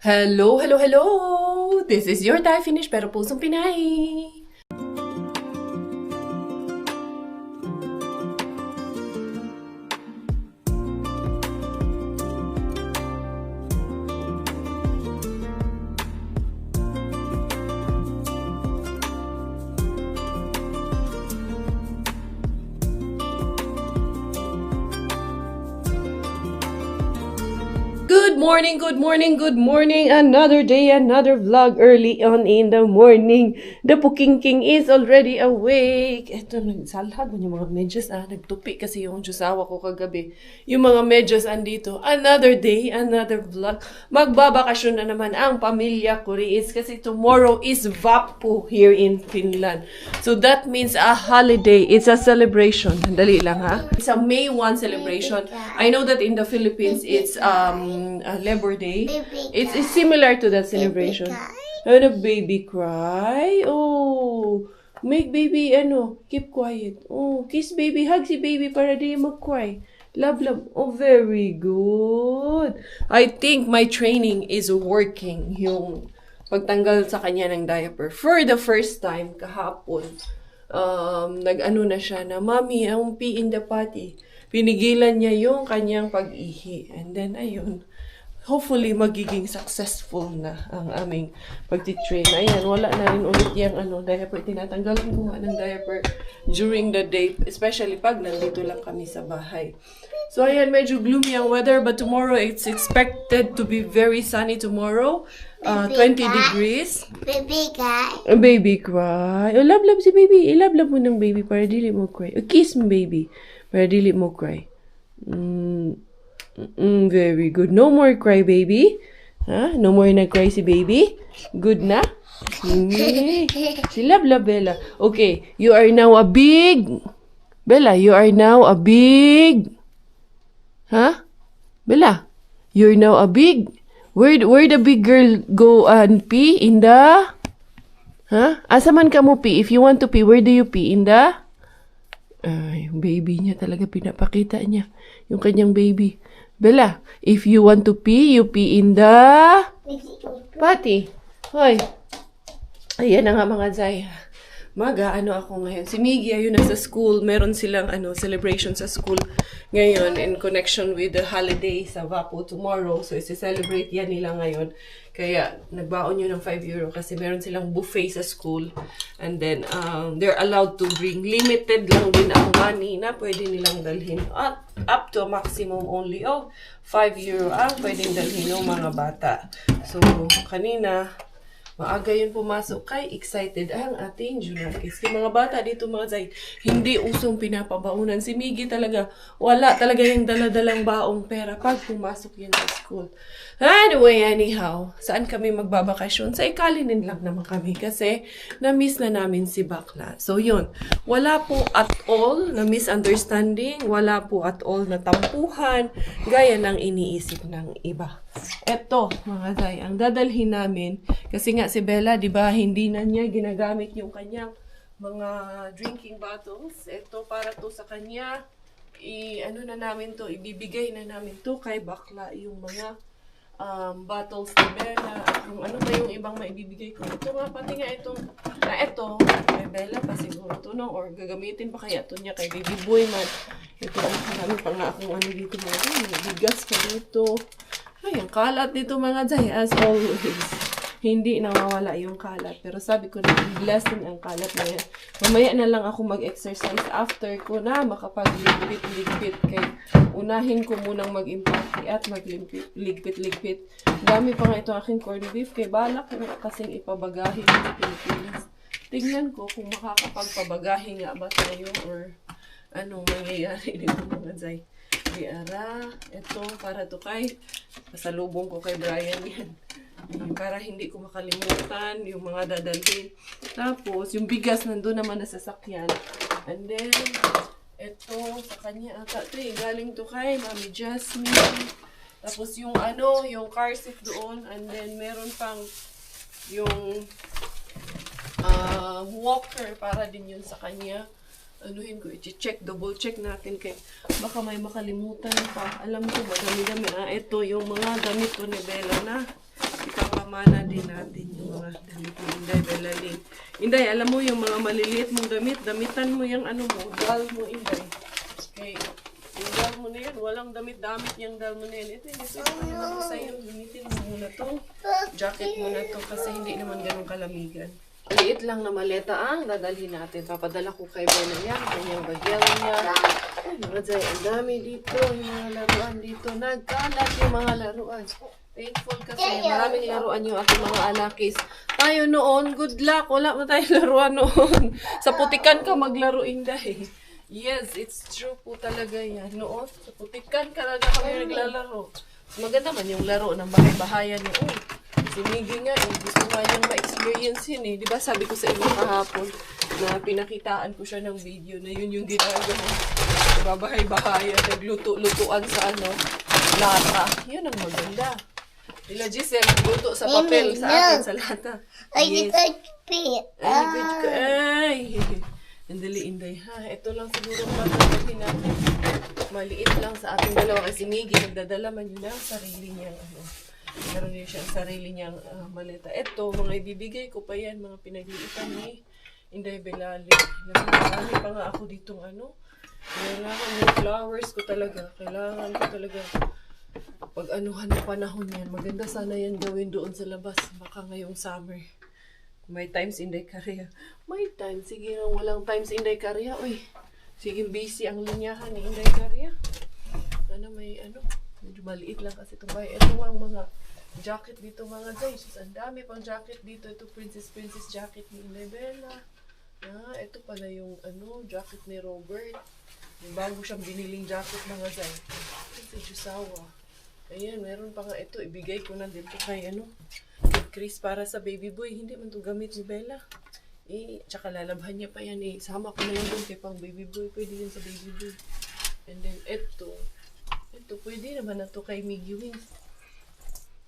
Hello, hello, hello! This is your Thai Finish pero pusong Pinay! Good morning, good morning, good morning. Another day, another vlog early on in the morning. The Puking King is already awake. Eto, nagsalhag yung mga medyas. Nagtupi kasi yung jusawa ko kagabi. Yung mga medyas andito. Another day, another vlog. Magbabakasyon na naman ang pamilya Kuriis kasi tomorrow is Vappu here in Finland. So that means a holiday. It's a celebration. Dali lang ha. It's a May 1 celebration. I know that in the Philippines it's Labor Day. It's similar to that celebration. And a baby cry. Oh, make baby keep quiet. Oh, kiss baby, hug si baby para di mag-cry. Love, love. Oh, very good. I think my training is working. Yung pagtanggal sa kanya ng diaper. For the first time, kahapon, nag-ano na siya na, Mommy, I won't pee in the potty. Pinigilan niya yung kanyang pag-ihi. And then, ayun. Hopefully, magiging successful na ang aming pag-train. Ayan, wala na rin ulit yung diaper. Tinatanggalan ko nga ng diaper during the day. Especially pag nandito lang kami sa bahay. So, ayan, medyo gloomy ang weather. But tomorrow, it's expected to be very sunny tomorrow. 20 degrees. Baby cry. Baby cry. Oh, love si baby. I-love mo ng baby para dili mo cry. Oh, kiss mo, baby. Para dili mo cry. Very good. No more cry, baby. Ha? No more nag-cry si baby. Good na? Si love, Bella. Okay, you are now a big... Bella, you are now a big... Huh? Bella, you're now a big... Where the big girl go and pee? In the... Huh? Asa man ka mo pee? If you want to pee, where do you pee? In the... yung baby niya talaga pinapakita niya. Yung kanyang baby. Bella, if you want to pee, you pee in the... Potty. Hoy. Ayan na nga mga Zay. Mag-ano ako ngayon. Si Miggy, ayun na sa school. Meron silang celebration sa school ngayon in connection with the holiday sa Vappu tomorrow. So, isi-celebrate yan nila ngayon. Kaya, nagbaon yun ng 5 euro kasi meron silang buffet sa school. And then, they're allowed to bring. Limited lang din ang money na pwede nilang dalhin. Up to a maximum only of 5 euro ang pwedeng dalhin ng mga bata. So, kanina... Maaga yun pumasok kay excited ang ating Junakis. Yung mga bata dito mga Zay, hindi usong pinapabaunan. Si Miggy talaga, wala talaga yung daladalang baong pera pag pumasok yun sa school. Anyway, anyhow, saan kami magbabakasyon? Sa Ikalinin lang naman kami kasi na-miss na namin si Bakla. So yun, wala po at all na misunderstanding, wala po at all na tampuhan, gaya ng iniisip ng iba. Eto, mga Zay, ang dadalhin namin, kasi nga si Bella, di ba, hindi na niya ginagamit yung kanyang mga drinking bottles. Ito, para to sa kanya, ibibigay na namin to kay Bakla, yung mga bottles ni Bella. Kung ano ba yung ibang maibibigay ko. Ito nga, pati nga ito, kay Bella pa siguro to, no? Or gagamitin pa kaya to niya kay Baby Boy man. Ito, marami pa nga akong dito, mga bigas pa dito. Ay, ang kalat dito mga Zay, as always. Hindi nawawala yung kalat. Pero sabi ko na, blessing ang kalat na yan. Mamaya na lang ako mag-exercise after ko na makapag-ligpit-ligpit. Kaya unahin ko munang mag-impati at mag-ligpit-ligpit. Dami pa nga ito aking corned beef. Kaya balak ko nga kasing ipabagahin sa Pilipinas. Tingnan ko kung makakapagpabagahin nga ba tayo or anong mangyayari dito mga Zay. Diara, ito para to kay pasalubong ko kay Brian yan. Para hindi ko makalimutan yung mga dadalhin. Tapos, yung bigas nandun naman na sasakyan. And then, ito sa kanya ata. Ito galing to kay Mami Jasmine. Tapos yung yung car seat doon. And then, meron pang yung walker para din yun sa kanya. Anuhin ko, i-check, double check natin kay baka may makalimutan pa. Alam ko, madami-dami. Ito yung mga damit ko ni Bella na Pinamana din natin yung mga damit ni Inday Belalin. Inday, alam mo yung mga maliliit mong damit, damitan mo yung ano mo, dal mo, Inday. Okay. Yung dal mo na yan, walang damit-damit yung dal mo na yan. Ito, naman ako sa'yo. Gamitin mo muna to. Jacket mo na to kasi hindi naman ganun kalamigan. Liit lang na maleta ang dadalhin natin. Papadala ko kay Bella yan. Kanyang bagel niya. Ay, mga Zay, ang dami dito. Yung mga laruan dito. Nagkalat yung mga laruan. Thankful kasi maraming laruan yung ating mga anakis. Tayo noon, good luck. Wala mo tayong laruan noon. Sa putikan ka maglaro, Inday. Yes, it's true po talaga yan. Noon, sa putikan ka talaga kami naglalaro. Maganda man yung laro ng bahay-bahayan noon. Si Miggy nga, gusto nga niyang ma-experience yun eh. Diba sabi ko sa inyo kahapon na pinakitaan ko siya ng video na yun yung ginagawa. Babahay-bahayan, nagluto-lutuan sa lata. Yun ang maganda. Nila Giselle, nagluto sa papel sa atin sa lata. Yes. Ay, Andali, Inday, ha? Ito lang siguro matatahin natin. Maliit lang sa ating dalawa kasi Miggy nagdadala man yun ang sarili niyang meron niya siyang sarili niyang maleta. Ito, mga ibibigay ko pa yan, mga pinagliitan ni Inday Belalin. Marami pa nga ako ditong kailangan yung flowers ko talaga. Kailangan ko talaga pag-anuhan ng panahon yan. Maganda sana yan gawin doon sa labas. Baka ngayong summer. May times Inday Korea. May time. Sige nga, walang times Inday Korea. Uy, sige busy ang linyahan ni Inday Korea. Medyo maliit lang kasi itong bahay. Ito ang mga jacket dito mga guys. Ang dami pang jacket dito. Ito princess jacket ni Inday Bella. Ito pala yung jacket ni Robert. Yung bago siyang biniling jacket mga guys. Ito si Jusawa. Ayan, meron pa nga ito. Ibigay ko na dito kay Chris para sa baby boy. Hindi man ito gamit ni Bella. Tsaka lalabhan niya pa yan eh. Sama ko na yun doon kay pang baby boy. Pwede yun sa baby boy. And then ito, pwede naman na ito kay Miggy Wings.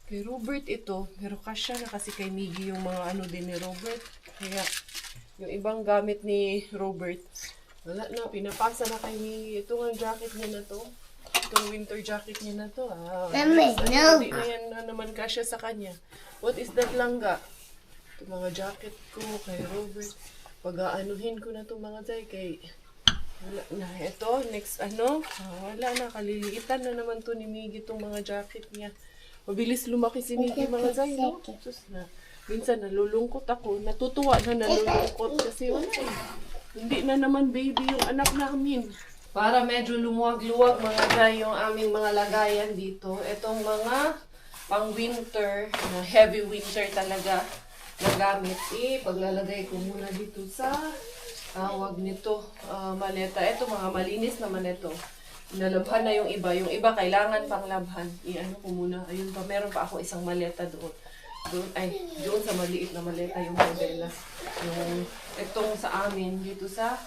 Kay Robert ito, pero kasya na kasi kay Miggy yung mga din ni Robert. Kaya, yung ibang gamit ni Robert, wala na, pinapasa na kay Miggy. Ito ang jacket niya na to. Itong winter jacket niya na to. Hindi na yan naman kasya sa kanya. What is that langga? Ito mga jacket ko kay Robert. Pag-aanuhin ko na ito mga Zay kay... Wala na. Ito, next wala na. Kaliliitan na naman to ni Miggy itong mga jacket niya. Mabilis lumaki si Miggy mga Zay, no? Sus na. Minsan nalulungkot ako. Natutuwa na nalulungkot kasi wala eh. Hindi na naman baby yung anak namin. Para medyo lumuwag-luwag mga Zay yung aming mga lagayan dito. Itong mga pang-winter, heavy winter talaga na gamit. Paglalagay ko muna dito sa tawag nito, maleta. Ito, mga malinis naman ito. Nalabhan na yung iba. Yung iba, kailangan pang labhan. Ko muna. Ayun pa, meron pa ako isang maleta doon. Doon sa maliit na maleta yung Bella. Itong sa amin, dito sa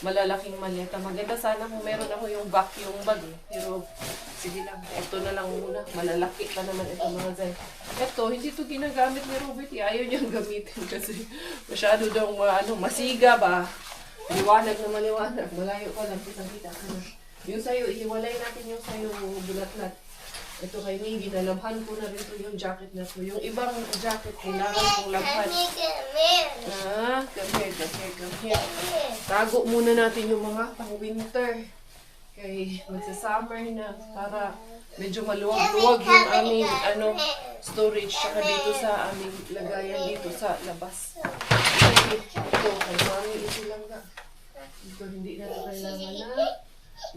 malalaking maleta. Maganda sana kung meron ako yung vacuum bag. Pero, sige lang. Ito na lang muna. Malalaki pa naman ito mga Zay. Ito, hindi ito ginagamit ni Robert. Ayaw niyang gamitin kasi masyado daw masiga ba. Liwanag na maliwanag. Malayo ka lang. Kitang-kita ka na. Yung sayo, ihiwalay natin yung sayo bulat-lat. Ito kay Miggy, nalabhan ko na rin ito yung jacket na ito. Yung ibang jacket, kailangan kong labhan. Come here. Tago muna natin yung mga pang-winter. Kay magsa-summer na para medyo maluwag-luwag yung aming storage. Saka dito sa aming lagayan dito sa labas. Ito, kay mami, ito lang ka. Ito, hindi na kailangan na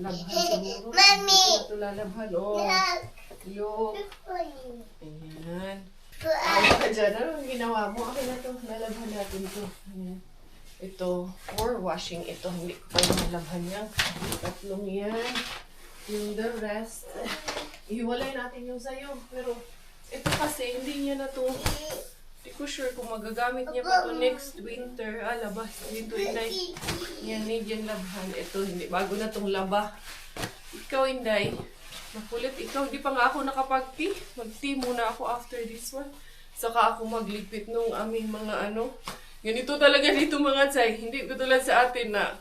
labhan siguro. Mami! Ito lalabhan. Look. Ayan. Ano ka dyan? Ano ang ginawa mo? Okay na ito. Lalabhan natin ito. Ayan. Ito, for washing ito. Hindi ko pa nalabhan yan. Tatlong yan. Yung the rest. Ihiwalay natin yung sayo. Pero, ito kasi, hindi niya na ito. Hindi ko sure kung magagamit niya pa ito next winter. Labas. Dito, Inday. Yan, need yan labhan. Ito, hindi. Bago na itong laba. Ikaw, Inday. Makulit ikaw. Hindi pa nga ako nakapag-tea. Mag-tea muna ako after this one. Saka ako magligpit nung aming mga Ganito talaga dito mga Zay. Hindi ko tulad sa atin na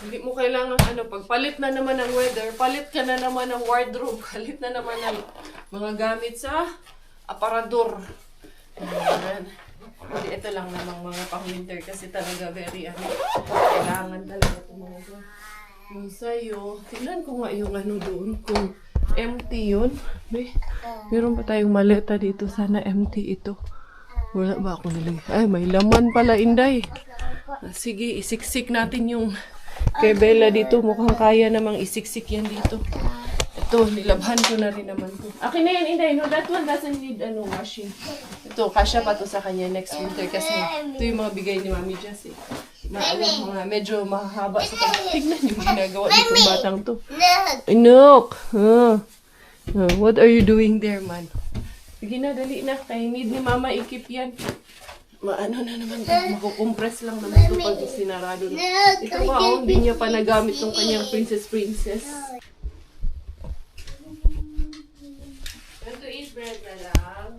hindi mo kailangan pagpalit na naman ng weather, palit ka na naman ng wardrobe, palit na naman ng mga gamit sa aparador. Ayan. Hindi, ito lang namang mga pang-winter kasi talaga very, kailangan talaga ito mga to. Yung sa'yo, tingnan ko nga yung doon, kung empty yun. Meron pa tayong maleta dito, sana empty ito. Wala ba ako nilagay? Ay, may laman pala, Inday. Sige, isiksik natin yung kay Bella dito. Mukhang kaya namang isiksik yan dito. Ito, nilabhan ko na rin naman to. Akin na yan, Inday. No, that one doesn't need washing. Ito, kasya pa to sa kanya next winter kasi ito yung mga bigay ni Mami Jess. Medyo mahaba sa kanya. Tignan yung ginagawa nitong batang to. Nook! What are you doing there, man? Sige na, dali na. Kaya need ni Mama ikip yan. Maano na naman to. Makukompress lang naman to pag sinarado na. Ito ba, hindi niya pa nagamit tong kanyang princess. Want to eat bread, my love?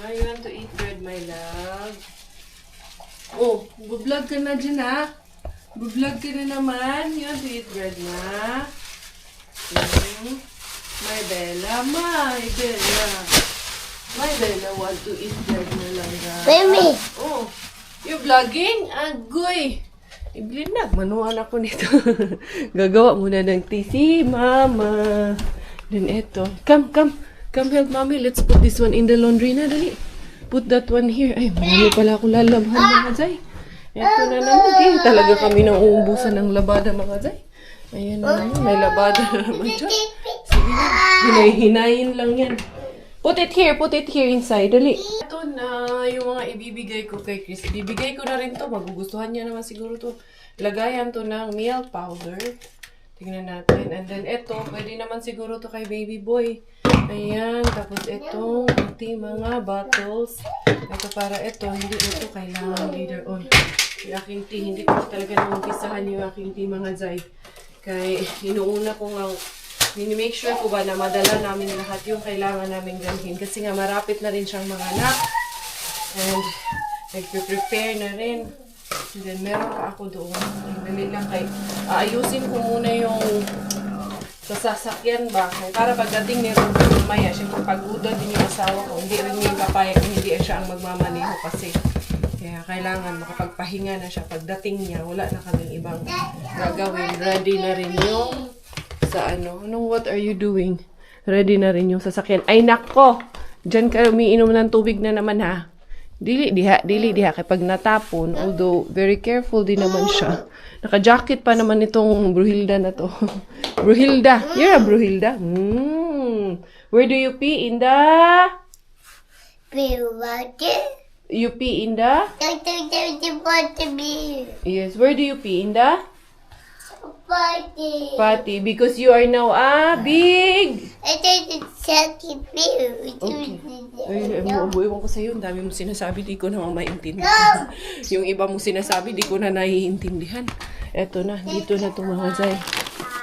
You want to eat bread, my love? Oh, bublog ka na dyan, ha? Bublog ka na naman. You want to eat bread na? My Bella want to eat bread na lang, ha? Mami! Oh, you vlogging? Agoy! Iblinag, manuan ako nito. Gagawa muna ng tea si Mama. Then eto. Come help Mommy. Let's put this one in the laundry na, dali. Put that one here. Ay, marami pala ako lalabhan, mga Zay. Eto na naman. Okay, talaga kami nang uubusan ng labada, mga Zay. Ayan na naman. May labada na naman dyan. Sige na. Hinayin lang yan. Put it here inside. Dali. Ito na yung mga ibibigay ko kay Chris. Ibibigay ko na rin to. Magugustuhan niya naman siguro to. Lagayan to ng milk powder. Tingnan natin. And then ito, pwede naman siguro to kay baby boy. Ayan. Tapos ito, ating mga bottles. Ito para ito, hindi ito kailangan later on. Yung aking tea, hindi ko talaga naumpisahan yung aking tea, mga Zay. Kaya inuuna ko nga, make sure ko ba na madala namin lahat yung kailangan namin gawin. Kasi nga marapit na rin siyang mga anak. And nagpe-prepare na rin. And then meron pa ako doon. Dali lang kay aayusin ko muna yung sasakyan ba. Para pagdating ni Robert mamaya, siyempre pag-uda din yung asawa ko. Hindi rin yung papayag, hindi siya ang magmamaneho kasi. Kaya kailangan makapagpahinga na siya. Pagdating niya, wala na kaming ibang gagawin. Ready na rin yung sa what are you doing? Ready na rin yung sasakyan. Ay nako! Diyan ka umiinom ng tubig na naman, ha? Dili diha. Kapag natapon, although very careful din naman siya. Naka-jacket pa naman itong Bruhilda na to. Bruhilda! You're a Bruhilda? Where do you pee? In the... You pee in the... Yes, where do you pee? In the... Potty. Because you are now a big... Okay. Ewan ko sa'yo, ang dami mo sinasabi, di ko naman maintindihan. Yung iba mo sinasabi, di ko na naiintindihan. Eto na, dito na itong mga Zay.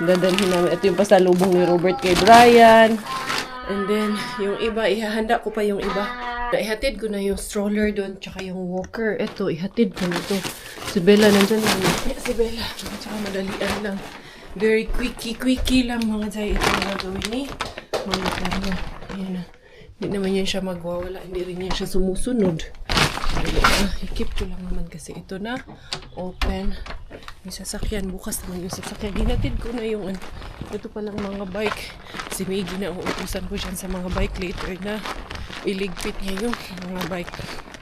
Dadalhin namin. Ito yung pasalubong ni Robert kay Brian. And then, yung iba, ihahanda ko pa yung iba. Ihatid ko na yung stroller doon, tsaka yung walker. Ito, ihatid ko na ito. Si Bella nandyan lang. Si Bella. Tsaka madalian lang. Very quickie lang mga Zay. Ito yung gagawin ni mga kanya. Ayan na. Hindi naman yan siya magwawala. Hindi rin yan siya sumusunod. I-keep ko lang naman kasi ito na. Open. May sasakyan. Bukas naman yung sasakyan. Hinatid ko na yung ito palang mga bike. Si Miggy na uutusan ko dyan sa mga bike later na iligpit niya yung mga bike.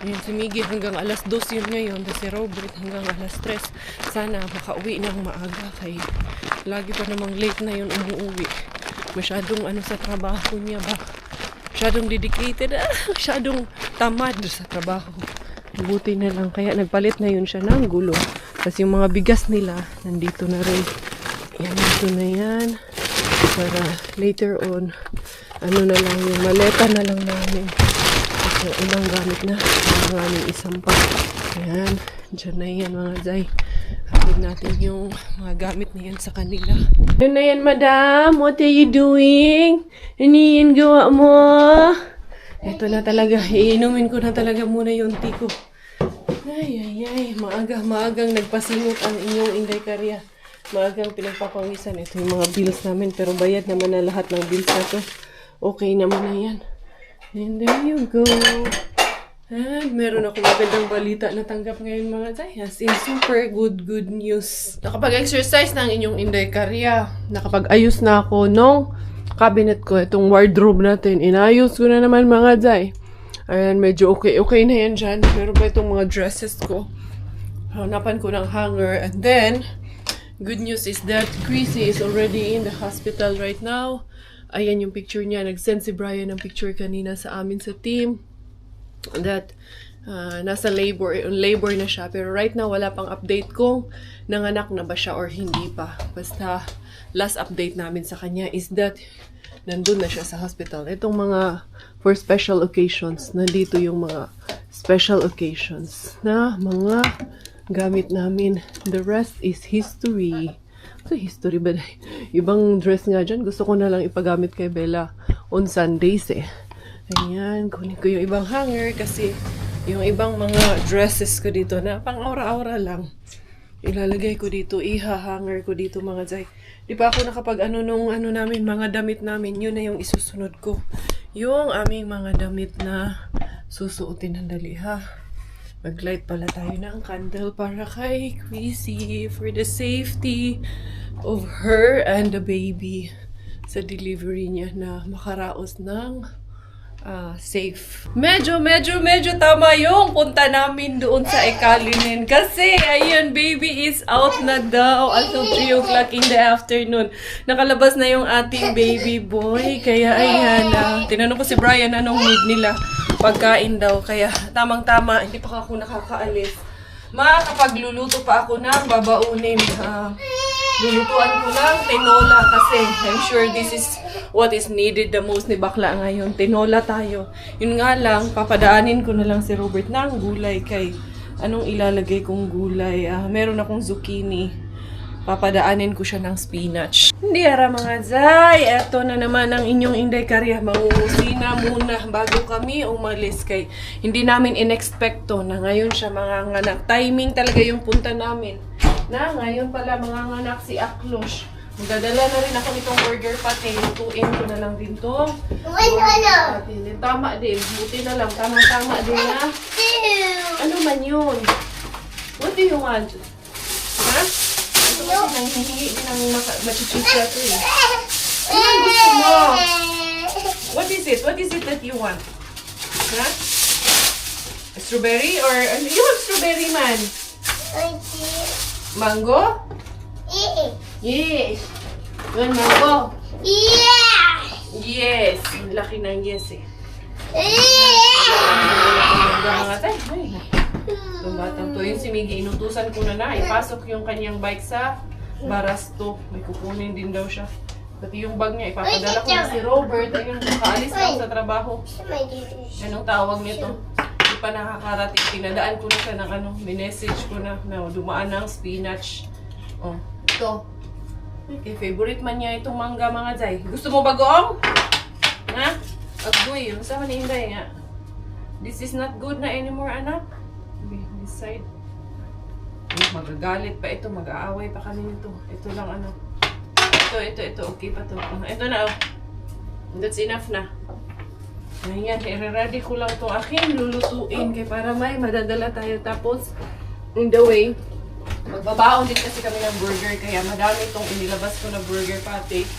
Ayan, si Miggy hanggang alas 2 yun ngayon. Si Robert hanggang alas 3. Sana makauwi ng maaga kay lagi pa namang late na yun umuwi. Masyadong sa trabaho niya ba. Masyadong dedicated. Masyadong tamad sa trabaho. Buti na lang. Kaya nagpalit na yun siya ng gulo. Kasi yung mga bigas nila nandito na rin. Yan, dito na yan. Para later on na lang yung maleta na lang namin. Kasi ilang gamit na. Ang aming isang pa. Ayan. Diyan na yan mga Zay. Hatid natin yung mga gamit na yan sa kanila. Ano na yan, madam? What are you doing? Ano yan gawa mo? Ito na talaga. Iinumin ko na talaga muna yung tea ko. Ay. Maagang nagpasingot ang inyong Inday Karya. Maagang pinagpapawisan. Ito yung mga bills namin. Pero bayad naman na lahat ng bills na to. Okay naman na yan. And there you go. And meron ako magandang balita na tanggap ngayon mga Zay. As in, super good news. Nakapag-exercise ng inyong Inday Karya. Nakapag-ayos na ako nung cabinet ko. Itong wardrobe natin. Inayos ko na naman mga Zay. Ayan, medyo okay na yan dyan. Meron pa itong mga dresses ko. Hanapan ko ng hanger. And then, good news is that Chrissy is already in the hospital right now. Ayan yung picture niya. Nag-send si Brian ng picture kanina sa amin sa team. That nasa labor na siya. Pero right now, wala pang update kung nanganak na ba siya or hindi pa. Basta, last update namin sa kanya is that nandun na siya sa hospital. Itong mga for special occasions, nandito yung mga special occasions na mga gamit namin. The rest is history. So, history ba? Ibang dress nga dyan, gusto ko na lang ipagamit kay Bella on Sundays eh. Ayan, kunin ko yung ibang hanger kasi yung ibang mga dresses ko dito na pang aura-aura lang. Ilalagay ko dito, iha-hanger ko dito mga Zay. Di pa ako nakapag namin, mga damit namin, yun na yung isusunod ko. Yung aming mga damit na susuotin ng dali ha. Mag-light pala tayo ng candle para kay Chrissy for the safety of her and the baby sa delivery niya na makaraos ng safe. Medyo tama yung punta namin doon sa Ekalinin. Kasi, ayun, baby is out na daw as of 3 o'clock in the afternoon. Nakalabas na yung ating baby boy. Kaya, ayan, tinanong ko si Brian anong need nila. Pagkain daw. Kaya, tamang-tama, hindi pa ako nakakaalis. Makapagluluto pa ako ng babaunin. Lulutuan ko ng tinola kasi I'm sure this is what is needed the most ni Bakla ngayon. Tinola tayo. Yun nga lang, papadaanin ko na lang si Robert ng gulay kay anong ilalagay kong gulay. Meron akong zucchini. Papadaanin ko siya ng spinach. Hindi ara mga Zay. Eto na naman ang inyong Inday Karya. Mangungusina muna bago kami umalis kay hindi namin inexpecto na ngayon siya manganganak. Timing talaga yung punta namin. Na ngayon pala manganganak si Aklosh. Magdadala na rin ako nitong burger pati. Lutuin ko na lang din to. Tama din. Buti na lang. Tama din na. Ano man yun? What do you want? Ha? Ito kasi nanghihingi din ang machichisa to eh. Ano ang gusto mo? What is it? What is it that you want? Ha? Strawberry or... You want strawberry man? Mango? Yes. Yun, mango? Yes. Ang laki ng yes eh. Mga tayo. Itong batang to. Yung si Miggy, inutusan ko na ipasok yung kanyang bike sa Barasto. May kukunin din daw siya. Pati yung bag niya, ipapadala ko na si Robert. Ayun, kaalis lang sa trabaho. Anong tawag nito? Hindi pa nakakarating. Pinadaan ko na siya ng minessage ko na dumaan ng spinach. Oh, ito. Okay, favorite man niya itong mangga mga Zay. Gusto mo bagoong? Ha? Agboy, yung sama ni Inday nga. This is not good na anymore, anak. Okay, this side. Magagalit pa ito, mag-aaway pa kami nito. Ito lang Ito, okay pa to. Ito na, oh. That's enough na. Ayan, i-ready ko lang itong aking lulutuin kaya para may madadala tayo. Tapos, in the way, magbabaon din kasi kami ng burger kaya madami itong inilabas ko na burger patty.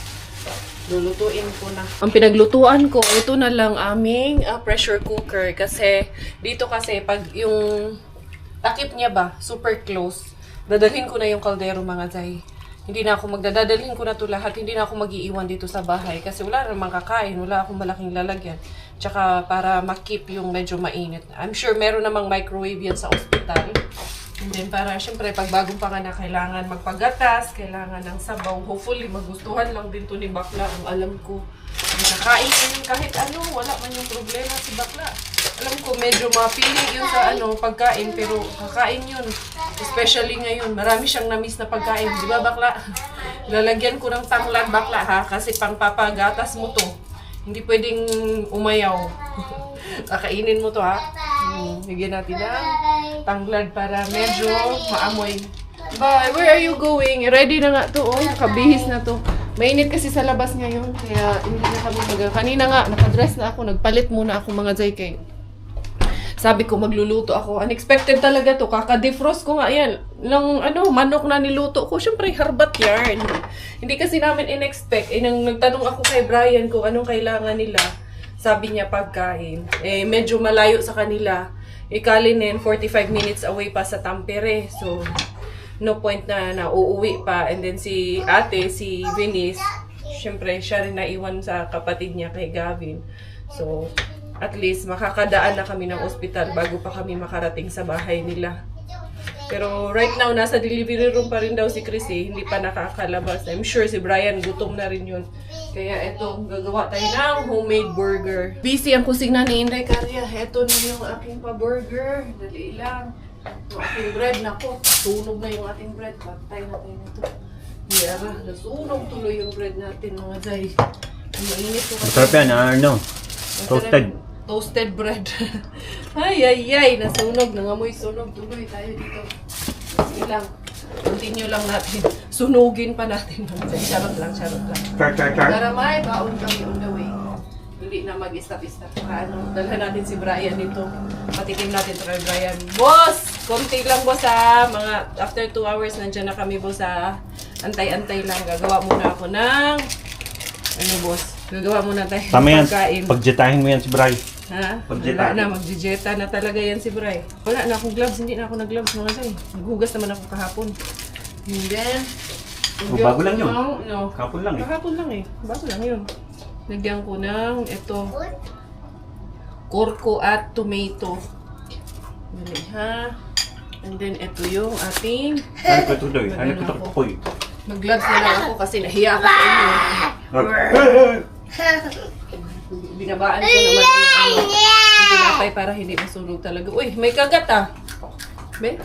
Lulutuin ko na. Ang pinaglutuan ko, ito na lang aming pressure cooker kasi dito kasi pag yung takip niya ba, super close, dadalhin ko na yung kaldero mga Zay. Hindi na ako magdadalhin ko na ito lahat. Hindi na ako mag-iiwan dito sa bahay kasi wala namang kakain. Wala akong malaking lalagyan. Tsaka para makip yung medyo mainit. I'm sure meron namang microwave yan sa ospital. And then para syempre pag bagong panganak kailangan magpagatas, kailangan ng sabaw. Hopefully magustuhan lang din to ni Bakla. Ang alam ko. Nakakain ko yun kahit wala man yung problema si Bakla. Alam ko medyo mapiling yun sa pagkain pero kakain yun. Especially ngayon, marami siyang na-miss na pagkain. Di ba Bakla? Lalagyan ko ng tanglad Bakla ha kasi pang papagatas mo to. Hindi pwedeng umayaw. Kakainin mo to ha. Bigyan natin ng tanglad para medyo maamoy. Bye! Where are you going? Ready na nga to. Oh, nakabihis na to. Mainit kasi sa labas ngayon, kaya hindi na kami kanina nga, nakadress na ako, nagpalit muna ako mga Zay kay. Sabi ko, magluluto ako. Unexpected talaga to. Kaka-defrost ko nga yan. Manok na niluto ko. Siyempre, harbat yarn. Hindi kasi namin in-expect. Nang nagtanong ako kay Brian kung anong kailangan nila, sabi niya pagkain. Medyo malayo sa kanila. Kalinin, 45 minutes away pa sa Tampere. So, no point na uuwi pa. And then si ate, si Venice, siyempre, siya rin naiwan sa kapatid niya kay Gavin. So, at least makakadaan na kami ng ospital bago pa kami makarating sa bahay nila. Pero right now, nasa delivery room pa rin daw si Chris hindi pa nakakalabas. I'm sure si Brian gutom na rin yun. Kaya eto, gagawa tayo ng homemade burger. Busy ang kusina ni Inday Karya. Eto na yung aking pa-burger. Dali lang. Yung ating bread, nako, sunog na yung ating bread. Patay natin ito. Yara, nasunog tuloy yung bread natin mga Zay. Mainit ko kasi. Masarap yan, ano? Toasted. Toasted bread. Ay, nasunog. Nangamoy sunog. Tuloy tayo dito. Sige lang. Continue lang natin. Sunugin pa natin. Charot lang. Char. Para may baon kami on the way. Hindi na mag-istap-istap. Dalhan natin si Brian dito. Patikim natin ito kay Brian. Boss! Konti lang boss ha. Mga after 2 hours nandiyan na kami boss ha. Antay-antay lang. Gagawa muna ako ng boss. Gagawa muna tayo ng pagkain. Pagjetahin mo yan si Bray. Ha? Wala na, magjejeta na talaga yan si Bray. Wala na akong gloves, hindi na ako nag-gloves mga Zay. Naghugas naman ako kahapon. And then, bago lang yun. No. Kahapon lang eh. Kahapon lang eh. Bago lang yun. Lagyan ko ng ito. Kurko at tomato. Dali ha. And then ito yung ating Ano ko ito doy? Ano ko ito koy? mag-gloves na lang ako kasi nahiya ako sa inyo. Binabaan ko naman yung tinapay para hindi masunog talaga. Uy, may kagat ah. Be?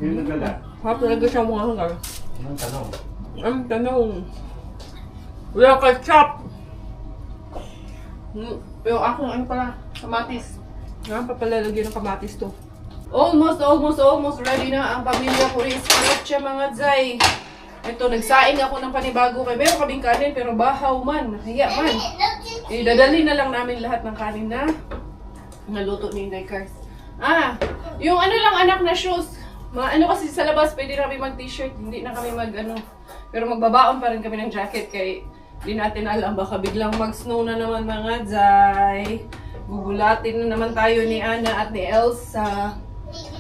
Yung nagala. Harap talaga siya mga hanggang. Anong tanong? Ang tanong. Wala ketchup. Yung akong ano pala, kamatis. Nga pa pala lagyan ng kamatis to. Almost ready na ang pamilya ko rin. Salat siya mga Zay. Ito, nagsaing ako ng panibago kay meron kaming kanin pero bahaw man, nahiya man. Dadali na lang namin lahat ng kanin na naluto ni Inday Cars. Yung ano lang anak na shoes. Mga ano kasi sa labas, pwede na kami mag-t-shirt, hindi na kami pero magbabaon pa rin kami ng jacket kay di natin alam, baka biglang mag-snow na naman mga Zay. Gugulatin na naman tayo ni Anna at ni Elsa.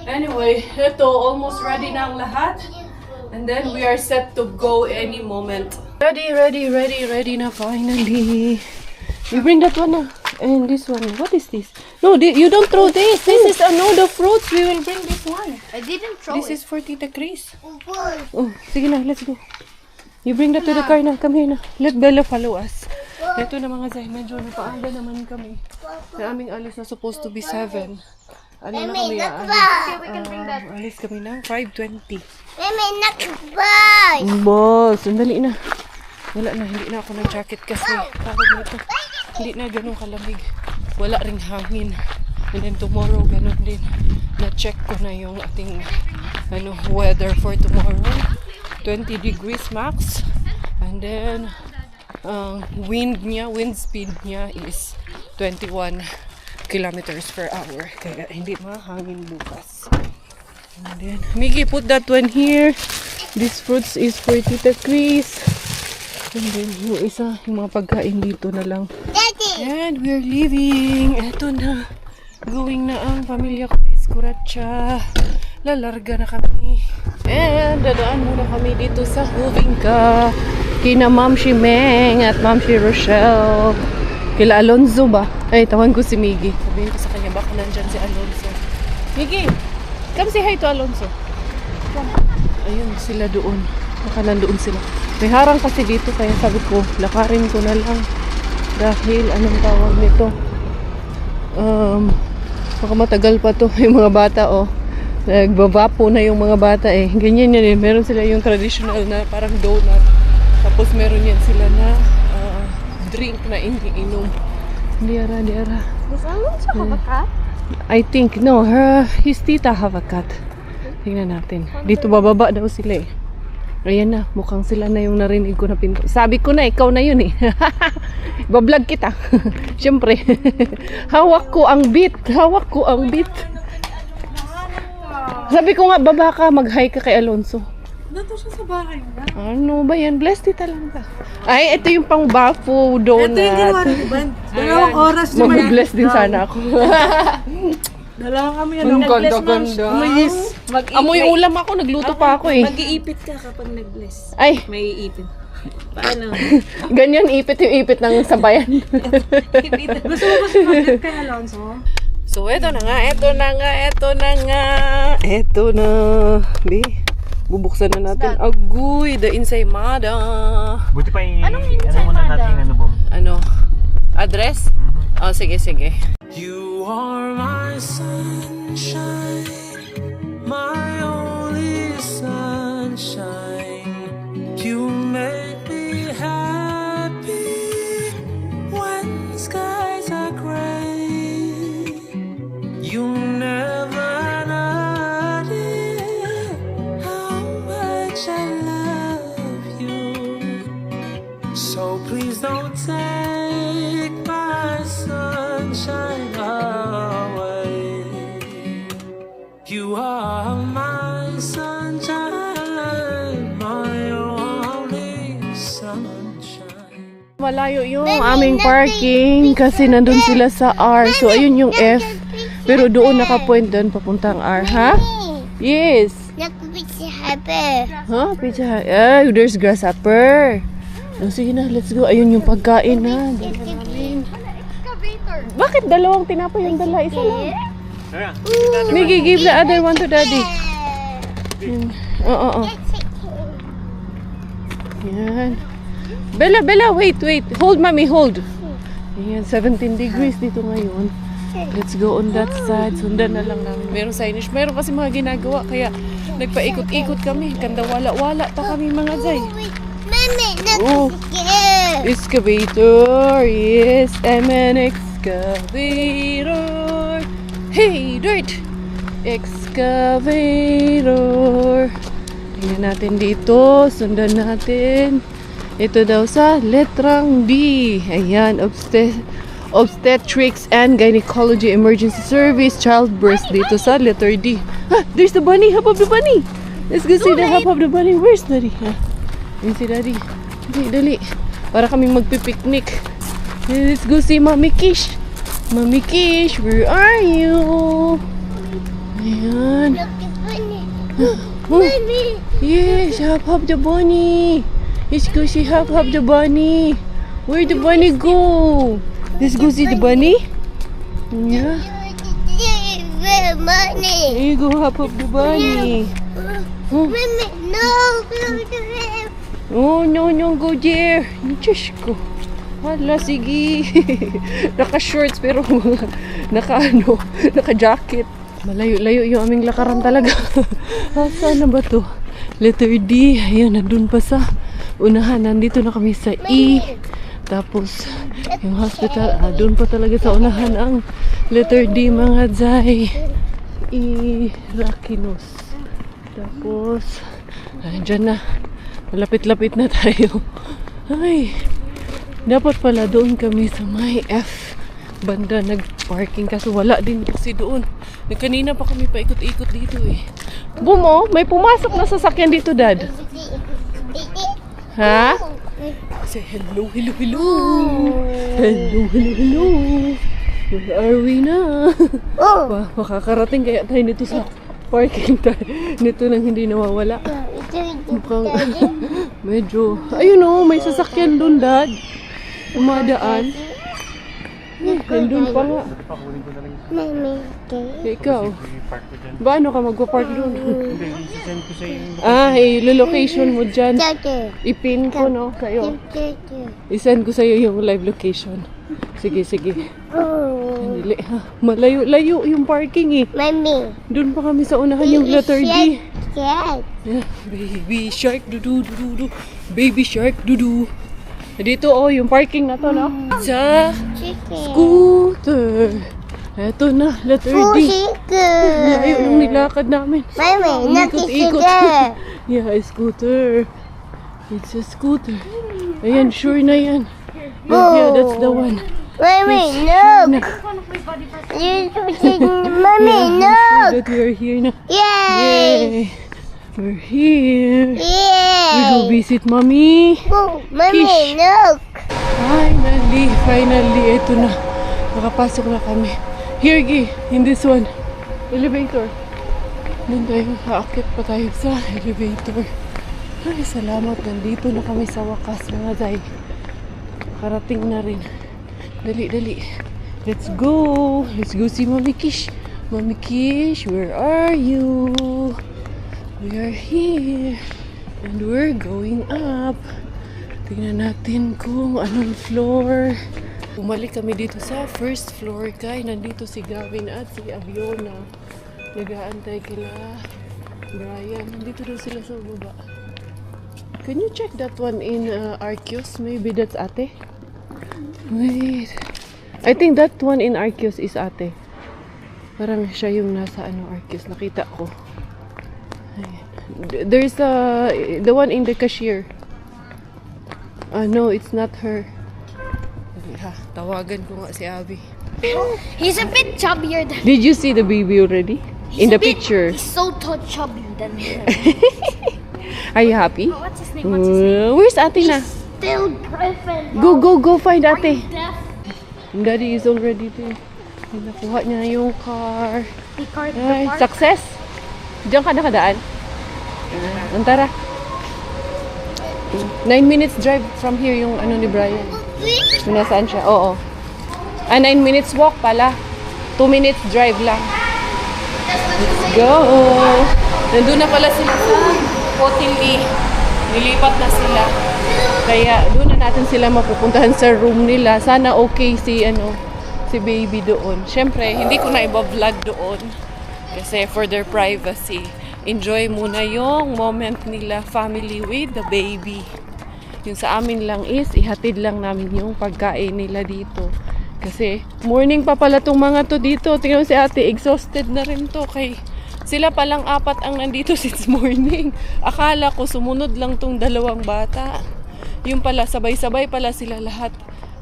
Anyway, ito, almost ready na ang lahat. And then we are set to go any moment. Ready na finally. You bring that one na. And this one. What is this? No, you don't throw this. This is the fruits. We will bring this one. I didn't throw This is for Tita Chris. it. Oh, sige na, let's go. You bring that to the car na. Come here na. Let Bella follow us. Ito na mga Zay, medyo napaaga naman kami. Na aming alis na supposed to be 7. Ano na kami Okay, we can bring that. alis kami na 5:20. Mimi, nakbay! Boss, sandali na. Wala na, hindi na ako nag-jacket kasi tawag nito. Hindi na ganun kalamig. Wala ring hangin. And then tomorrow, ganun din. Na-check ko na yung ating weather for tomorrow. 20 degrees max. And then, wind speed niya is 21 kilometers per hour. Kaya hindi mahangin bukas. And then, Miggy, put that one here. This fruits is for Tita Chris. And then, yung isa, yung mga pagkain dito na lang. Daddy! And we're leaving. Eto na. Going na ang pamilya ko is Kuratsa. Lalarga na kami. And dadaan muna kami dito sa Hubingka. Kina Ma'am Shimeng at Ma'am si Rochelle. Kila Alonzo ba? Ay, tawan ko si Miggy. Sabihin ko sa kanya, baka nandyan si Alonzo. Miggy, come say hi to Alonzo. Come. Ayun, sila doon. Baka nandoon sila. May harang kasi dito, kaya sabi ko, lakarin ko na lang. Dahil, anong tawag nito? Baka matagal pa to. Yung mga bata, nagbabapo na yung mga bata eh. Ganyan yan eh. Meron sila yung traditional na parang donut. Tapos meron yan sila na drink na iniinom. Diara. Does Alonso have a cat? I think, no, his tita have a cat. Tingnan natin. Dito bababa daw sila eh. Ayan na, mukhang sila na yung narinig ko na pinto. Sabi ko na, ikaw na yun eh. Bablog kita. Siyempre. Hawak ko ang beat. Hawak ko ang beat. Sabi ko nga, baba ka, mag-hi ka kay Alonso. Nandito siya sa bahay niya. Ano ba yan? Blessed tita lang ba? Ay, ito yung pang bafu donut. Ito yung ginawa ni Iban. Dalawang oras na Mag-bless din sana ako. Dalawa kami Ang ganda-ganda. Amoy ulam ako, nagluto pa ako eh. Mag-iipit ka kapag nag-bless. Ay, May iipit. Paano? ganyan ipit yung ipit ng sabayan. Gusto mo ba sumagit kay Alonso? So, eto na nga, eto na nga, eto na nga. Eto na. Be, bubuksan na natin. Agoy, the ensaymada. Buti pa yung... Anong muna natin bom? Ano? Address? Oh, sige, sige. You are my sunshine, my only sunshine. You make me happy when skies are gray. You never notice how much I love you. So please don't take my sunshine away. You are my sunshine, my only sunshine. Malayo yung aming parking kasi nandun sila sa R. So, ayun yung F. Pero doon nakapoint doon papuntang R, ha? Yes. Nakapit happy. Huh? Pizza. Ah, there's grasshopper. Oh, sige na, let's go. Ayun yung pagkain na. Excavator. Bakit dalawang tinapay yung dala? Isa lang. Miggy, give the other one to daddy. Oo. Yan. Bella, Bella, wait. Hold, mommy, hold. Yan, 17 degrees dito ngayon. Let's go on that side. Sundan na lang namin. Meron signage. Meron kasi mga ginagawa. Kaya nagpaikot-ikot kami. Kanda wala-wala pa kami mga zay. Mami, Oh. Excavator. Yes, I'm an excavator. Hey, dirt. Excavator. Tingnan natin dito. Sundan natin. Ito daw sa letrang D. Ayan, Obstetrics and Gynecology Emergency Service Childbirth dito sa letter D. Ah, there's the bunny. Hop of the bunny. Let's go see the hop of the bunny. Where's daddy? Yun si daddy. Dali. Para kaming magpipiknik. Let's go see Mommy Kish. Mommy Kish, where are you? Ayan. Mami. Yes, hop the bunny. Let's go see hop the bunny. Where'd the bunny go? Let's go see the bunny. Yeah. Money. There you go, hop the bunny. Mami, no. Oh, no, go there. Diyos ko. Hala, sige. Naka-shorts pero naka-jacket. Malayo-layo yung aming lakaran talaga. Saan na ba to? Letter D. Ayan, nandun pa sa unahan. Nandito na kami sa E. Tapos, yung hospital, doon pa talaga sa unahan ang letter D, mga zay. E. Rakinos. Tapos, dyan na. Malapit-lapit na tayo. Ay, dapat pala doon kami sa may F banda nag-parking kasi wala din kasi doon. Kanina pa kami paikot-ikot dito eh. Bumo, may pumasok na sasakyan dito, Dad. Ha? Say hello. Hello. Where are we na? Makakarating kaya tayo nito sa parking tayo. Nito nang hindi nawawala. Mukhang medyo... Ayun o, may sasakyan doon, Dad. Umadaan. Nandun pa nga. Mami, Ikaw, paano ka magpa-park doon? Send ko sa yung... I-location mo dyan. Daddy. Ipin ko, no, sa'yo. Daddy. I-send ko sa'yo yung live location. Sige. Oh. Dili, ha? Malayo-layo yung parking eh. Mami. Doon pa kami sa unahan yung letter D. Yes. Yeah, baby shark du-du. Baby shark du-du. Dito yung parking na to, no? Sa Chicken. scooter. Eto na, letter D. Pusiker. Layo nung nilakad namin. Mami, Ikot-ikot. nakisiker. Yeah, a scooter. It's a scooter. Ayan, sure na yan. Yeah, that's the one. Mami, Sure look. na. You're pushing. Mami, Yeah, I'm look. sure that we're here na. Yay. Yay! We're here. We go Yay. visit mommy. Oh, Mami, Fish. look. Finally, ito na. Nakapasok na kami. Here, Gi, in this one. Elevator. Doon tayo, haakit pa tayo sa elevator. Ay, salamat. Nandito na kami sa wakas, mga day. Karating na rin. Dali, dali. Let's go. Let's go see Mami Kish. Mami Kish, where are you? We are here. And we're going up. Tingnan natin kung anong floor. Bumalik kami dito sa first floor, kay nandito si Gavin at si Aviona. Nag-aantay kila Brian. Nandito daw sila sa baba. Can you check that one in Arceus? Maybe that's ate? Wait. I think that one in Arceus is ate. Parang siya yung nasa Arceus. Nakita ko. Ayan. There's the one in the cashier. No, it's not her. Ha, tawagan ko nga si Abby. He's a bit chubbier than Did you see the baby already? In the picture. He's so chubbier than him. Are you happy? What's his name? What's his name? Where's ate na? Still pregnant. Go find ate. Deaf. Daddy is already there. Nakuha niya yung car. The car. Ay, success! Diyan ka nakadaan? Antara. 9 minutes drive from here yung ni Brian. Kung nasaan siya? Oo. 9 minutes walk pala. 2 minutes drive lang. Let's go! Nandun na pala sila sa Hotel E. Nilipat na sila. Kaya doon na natin sila mapupuntahan sa room nila. Sana okay si baby doon. Siyempre, hindi ko na iba-vlog doon. Kasi for their privacy. Enjoy muna yung moment nila, family with the baby. Yung sa amin lang is, ihatid lang namin yung pagkain nila dito. Kasi, morning pa pala tong mga to dito. Tingnan mo si ate, exhausted na rin to. Kay, sila palang 4 ang nandito since morning. Akala ko sumunod lang tong 2 bata. Yung pala, sabay-sabay pala sila lahat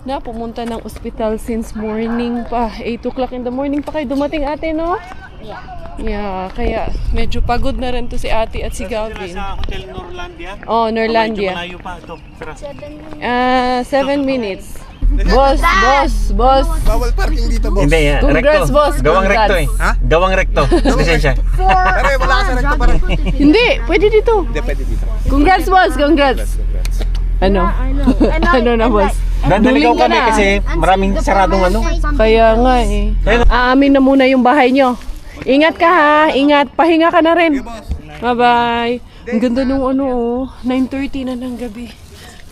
na pumunta ng ospital since morning pa. 8 o'clock in the morning pa kayo dumating ate, no? Yeah, kaya medyo pagod na rin to si ate at si Gavin. Sa Hotel Norlandia. Oh, Norlandia. Malayo pa ito. Tara. 7 minutes. Boss. Bawal parking dito, boss. Hindi, Congrats, recto. boss. Gawang Congrats. recto eh. Ha? Gawang recto. Lisensya. Pero wala ka sa recto pa rin. Hindi, pwede dito. Hindi, pwede dito. Congrats, boss. Congrats. Ano? Ano na, boss? Dandaligaw Duling ka kami na. kasi maraming saradong Kaya nga eh. Aamin na muna yung bahay nyo. Ingat ka ha. Ingat. Pahinga ka na rin. Bye-bye. Ang ganda nung 9:30 na ng gabi.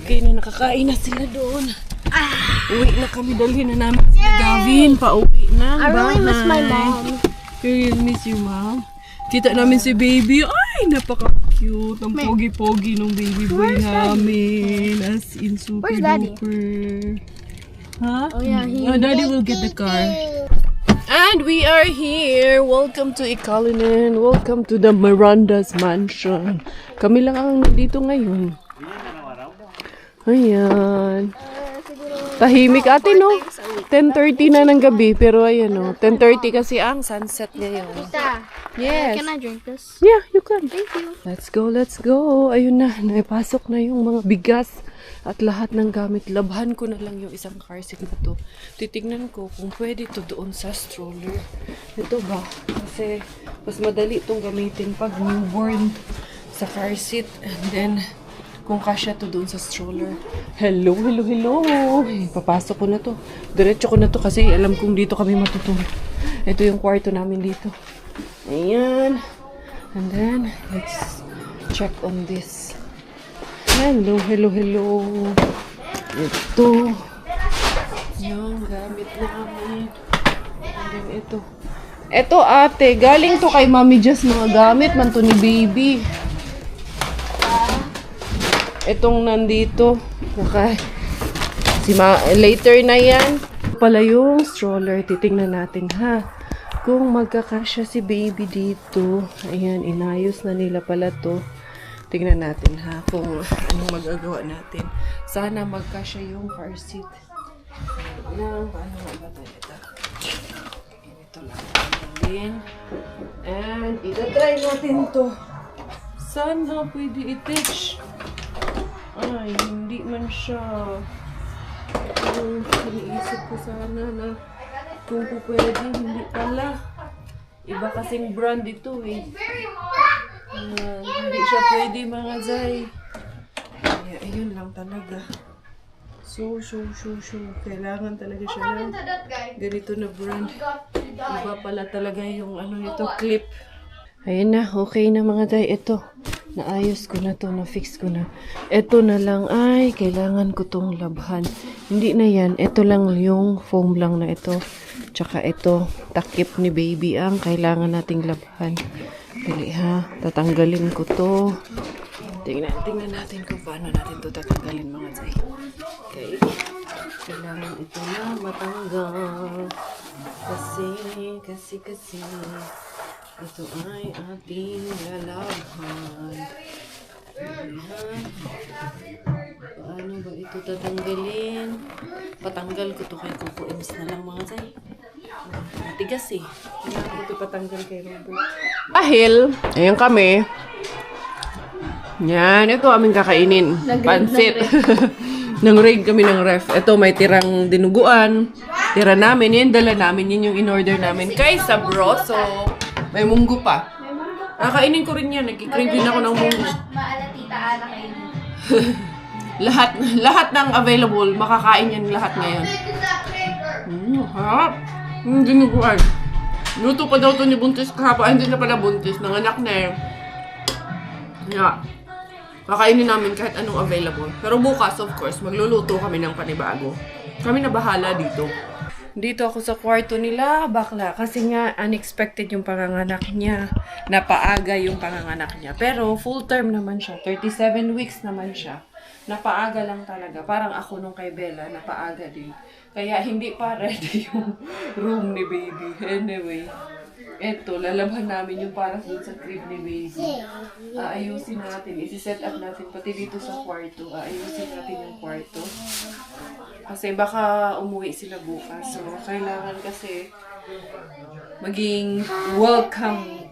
Okay na, nakakain na sila doon. Uwi na kami. Dalhin na namin si Gavin. Pauwi na. I really miss my mom. You really miss your mom? Kita namin si baby. Ay, napaka-cute. Ang pogi-pogi ng baby boy namin. As in super Where's Daddy? duper. Huh? Oh yeah, Daddy will get the car. And we are here. Welcome to Ikalinen. Welcome to the Miranda's Mansion. Kami lang ang nandito ngayon. Ayan. Tahimik ate, no? 10:30 na ng gabi. Pero ayan, no? 10:30 kasi ang sunset ngayon. Yes. Can I drink this? Yeah, you can. Thank you. Let's go. Ayun na, naipasok na yung mga bigas at lahat ng gamit. Labhan ko na lang yung isang car seat na to. Titignan ko kung pwede to doon sa stroller. Ito ba? Kasi mas madali itong gamitin pag newborn sa car seat. And then, kung kasya to doon sa stroller. Hello. Papasok ko na to. Diretso ko na to kasi alam kong dito kami matutulog. Ito yung kwarto namin dito. Ayan. And then, let's check on this. Hello. Ito. Yung gamit namin. And then, ito. Ito, ate. Galing to kay Mami Jess mga gamit. Man to ni baby. Itong nandito. Okay. Later na yan. Pala yung stroller. Titingnan natin ha. Kung magkakasya si baby dito. Ayan, inayos na nila pala to. Tingnan natin ha kung anong magagawa natin. Sana magkasya yung car seat. Paano nga ba ito? Ito lang. Din. And itatry natin to. Sana pwede i-teach. Ay, hindi man siya. Iniisip ko sana na kung pwede, hindi pala. Iba kasing brand ito eh. Hindi siya pwede mga zay. Kaya ayun lang talaga. So. Kailangan talaga siya ng ganito na brand. Iba pala talaga yung ano nito, clip. Ayun na, okay na mga zay. Ito, naayos ko na to, na-fix ko na. Ito na lang ay, kailangan ko tong labhan. Hindi na yan, ito lang yung foam lang na ito. Tsaka ito, takip ni baby ang kailangan nating labhan. Dali ha, tatanggalin ko to. Tingnan natin kung paano natin to tatanggalin mga zay. Okay, kailangan ito na matanggal. Kasi ito ay ating lalabhan. Paano ba ito tatanggalin? Patanggal ko to kay Coco Ems na lang mga zay. Matigas eh. Kailangan ko ito patanggal kay Robert. Ahil, ayan kami. Yan, ito aming kakainin. Pansit. Nang-raid kami ng ref. Ito may tirang dinuguan. Tira namin. Yan, dala namin. Yan yung in-order namin. Kay Sabroso. May munggo pa. Kakainin ko rin yan. Nagkikrave din ako ng munggo. Maalatita, kainin. Lahat ng available. Makakain yan lahat ngayon. Harap. Dinuguan. Luto pa daw to ni Buntis kahapon. Hindi na pala Buntis. Nanganak na eh. Yeah. Kakainin namin kahit anong available. Pero bukas, of course, magluluto kami ng panibago. Kami na bahala dito. Dito ako sa kwarto nila, bakla. Kasi nga, unexpected yung panganganak niya. Napaaga yung panganganak niya. Pero, full term naman siya. 37 weeks naman siya. Napaaga lang talaga. Parang ako nung kay Bella, napaaga din. Kaya, hindi pa ready yung room ni baby. Anyway. Eto, lalabhan namin yung para sa crib ni baby. Aayusin natin. Isi-set up natin pati dito sa kwarto. Aayusin natin yung kwarto. Kasi baka umuwi sila bukas. So, kailangan kasi maging welcoming,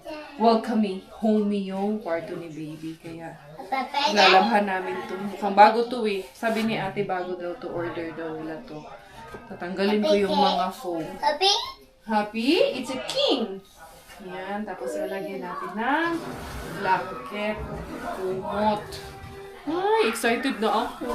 homey yung kwarto ni baby. Kaya, lalabhan namin to. Mukhang bago to eh. Sabi ni ate, bago daw to, order daw nila to. Tatanggalin ko yung mga foam. Happy? It's a king! Yan. Tapos lalagyan natin ng blanket. Kumot. Ay, excited na ako.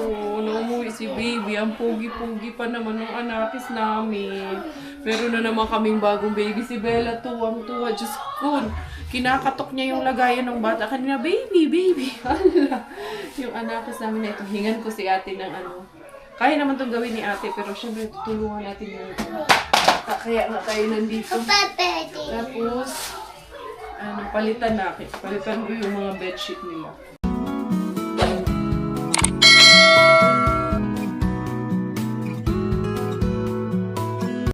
Na umuwi si baby. Ang pogi-pogi pa naman ng anakis namin. Pero na naman kaming bagong baby. Si Bella, tuwang-tuwa. Diyos ko. Kinakatok niya yung lagayan ng bata. Kanina, baby. Hala. Yung anakis namin na ito. Hingan ko si ate ng ano. Kaya naman itong gawin ni ate. Pero syempre, tutulungan natin yung kaya nga tayo nandito. Tapos, palitan ko yung mga bedsheet nila.